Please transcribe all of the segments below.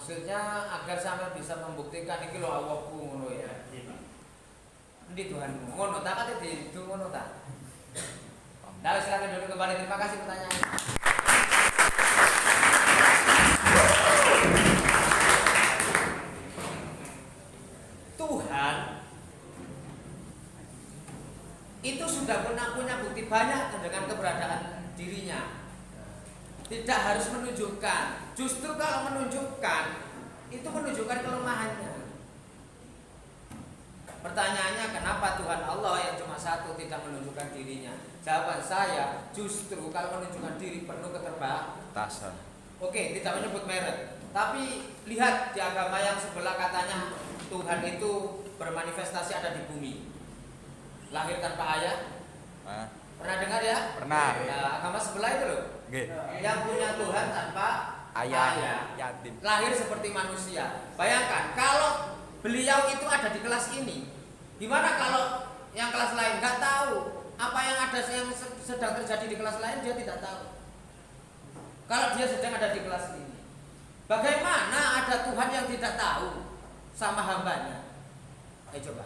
Maksudnya agar sampai bisa membuktikan iki lho awakku ngono ya. Endi Tuhanmu? Ngono tak kate di ngono ta. Nah, silakan duduk kembali. Terima kasih pertanyaannya. Tuhan itu sudah punya bukti banyak dengan keberadaan dirinya. Tidak harus menunjukkan. Justru kalau menunjukkan, itu menunjukkan kelemahannya. Pertanyaannya, kenapa Tuhan Allah yang cuma satu tidak menunjukkan dirinya? Jawaban saya, justru kalau menunjukkan diri penuh keterbatasan. Oke, tidak menyebut merek. Tapi lihat di agama yang sebelah katanya Tuhan itu bermanifestasi ada di bumi. Lahir tanpa ayah. Pernah dengar ya? Pernah. Nah, agama sebelah itu loh. Yang punya Tuhan tanpa ayah. Yatim. Lahir seperti manusia. Bayangkan kalau beliau itu ada di kelas ini, gimana kalau yang kelas lain nggak tahu apa yang ada yang sedang terjadi di kelas lain, dia tidak tahu. Kalau dia sedang ada di kelas ini, bagaimana ada Tuhan yang tidak tahu sama hambanya? Ayo coba.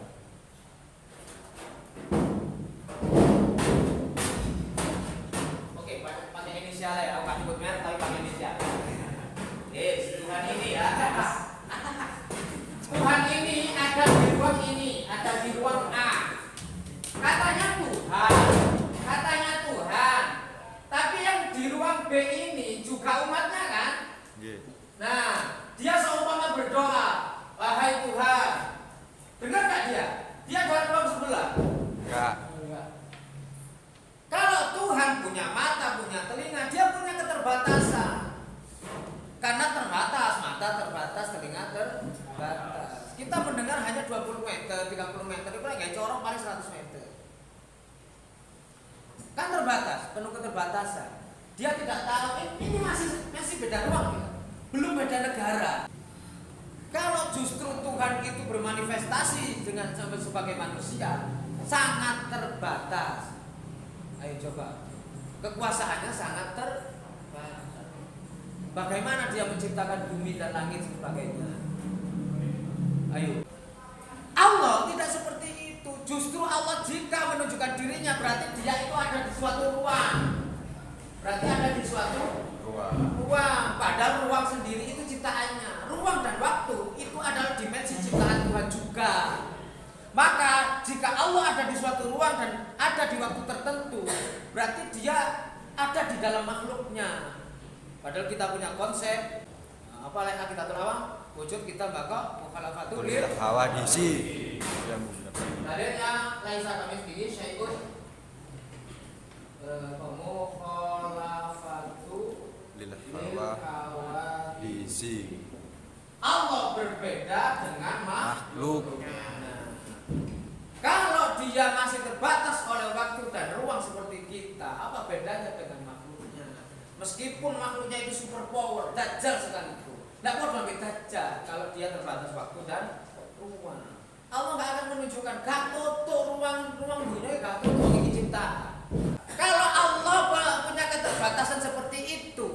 Oke, pakai inisial ya, bukan nyebut merek tapi pakai inisial. Tuhan ini ya. Tuhan ini ada di ruang ini, ada di ruang A. Katanya Tuhan. Tapi yang di ruang B ini juga umatnya kan? Nah, dia seumpama berdoa, wahai Tuhan. Benar gak dia? Dia dari ruang sebelah? Enggak. Kalau Tuhan punya mata, punya telinga, dia punya keterbatasan. Karena terbatas, mata terbatas, telinga terbatas. Kita mendengar hanya 20 meter, 30 meter, itu kayak corong paling 100 meter. Kan terbatas, penuh keterbatasan. Dia tidak tahu, ini masih beda ruang ya? Belum beda negara. Kalau justru Tuhan itu bermanifestasi dengan sebagai manusia, sangat terbatas. Ayo coba, kekuasaannya sangat terbatas. Bagaimana dia menciptakan bumi dan langit dan sebagainya? Ayo. Allah tidak seperti itu. Justru Allah jika menunjukkan dirinya berarti dia itu ada di suatu ruang. Berarti ada di suatu ruang. Padahal ruang sendiri itu ciptaannya. Ruang dan waktu itu adalah dimensi ciptaan Tuhan juga. Maka jika Allah ada di suatu ruang dan ada di waktu tertentu, berarti dia ada di dalam makhluknya. Padahal kita punya konsep apa lain hakikatul awam, wujud kita bakal mukhalafatul lil hawadisi. Dalilnya laisa kamitslihi syai'un mukhalafatu lil hawadisi. Allah berbeda dengan makhluknya. Kalau dia masih terbatas oleh waktu dan ruang seperti kita, apa bedanya dengan makhluknya? Meskipun makhluknya itu super power, dajjal sekalipun, tidak mau sampai dajjal kalau dia terbatas waktu dan ruang. Allah nggak akan menunjukkan gak tutup ruang dunia, gak tutup ini ciptaan. Kalau Allah punya keterbatasan seperti itu,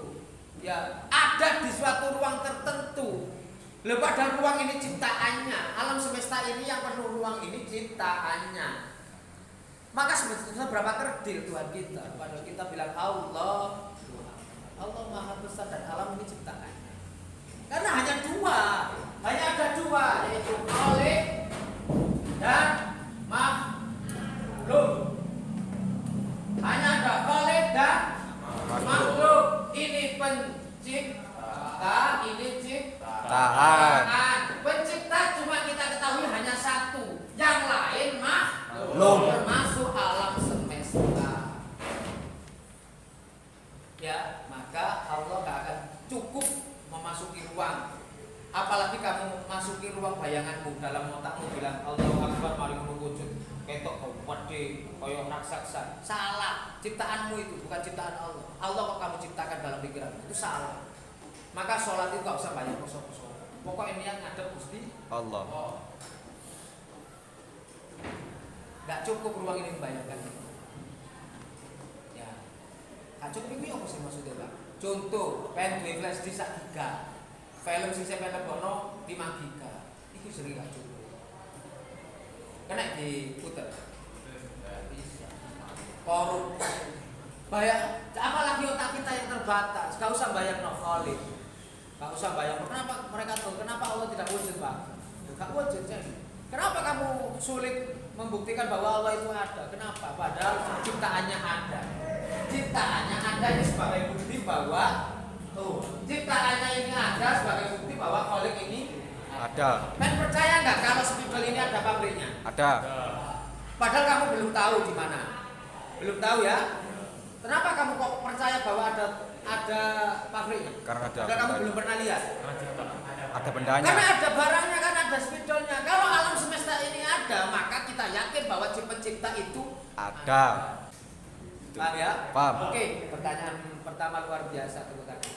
ya ada di suatu ruang tertentu. Padahal ruang ini ciptaannya, alam semesta ini yang penuh ruang ini ciptaannya. Maka sebetulnya berapa kerdil Tuhan kita? Padahal kita bilang Allah Maha Besar dan alam ini ciptaannya. Karena hanya ada dua, yaitu Khalik dan makhluk. Hanya ada Khalik dan makhluk. Ini pencipta, ini ciptaan. Pencipta cuma kita ketahui hanya satu, yang lain makhluk, termasuk alam semesta. Ya, maka Allah gak akan cukup memasuki ruang. Apalagi kamu memasuki ruang bayanganmu, dalam otakmu bilang Allahu Akbar mari wujud. Ketok gede kaya raksasa. Salah, ciptaanmu itu bukan ciptaan Allah. Allah kok kamu ciptakan dalam pikiranmu, itu salah. Maka sholat itu gak usah banyak kosong-kosong. Pokoknya niat ngadep Gusti Allah. Gak cukup ruang ini membayangkan. Ya, gak cukup ini apa sih maksudnya Pak? Contoh, pengen duwe flash disk sak giga. film sing saya lebokno 5 giga. Iku sering gak cukup. Kena diputer. Bisa. Korup. Bayar, apalagi otak kita yang terbatas. Gak usah bayar novelis. Gak usah bayar. Kenapa mereka tahu? Kenapa Allah tidak wujud, Pak? Gak wujud, jadi. Kenapa kamu sulit membuktikan bahwa Allah itu ada? Kenapa? Padahal ciptaannya ada. Ciptaannya ada ini sebagai bukti bahwa ciptaannya ini ada sebagai bukti bahwa Khalik ini Ada. Dan percaya nggak kalau spidol ini ada pabriknya? Ada. Padahal kamu belum tahu di mana. Belum tahu ya? Kenapa kamu kok percaya bahwa ada pabriknya? Karena ada. Padahal kamu belum pernah lihat. Ada bendanya. Karena ada barangnya, kan ada spidolnya. Kalau alam semesta ini ada, maka kita yakin bahwa pencipta itu Ada. Paham ya? Paham. Oke, pertanyaan pertama luar biasa tepuk tangan.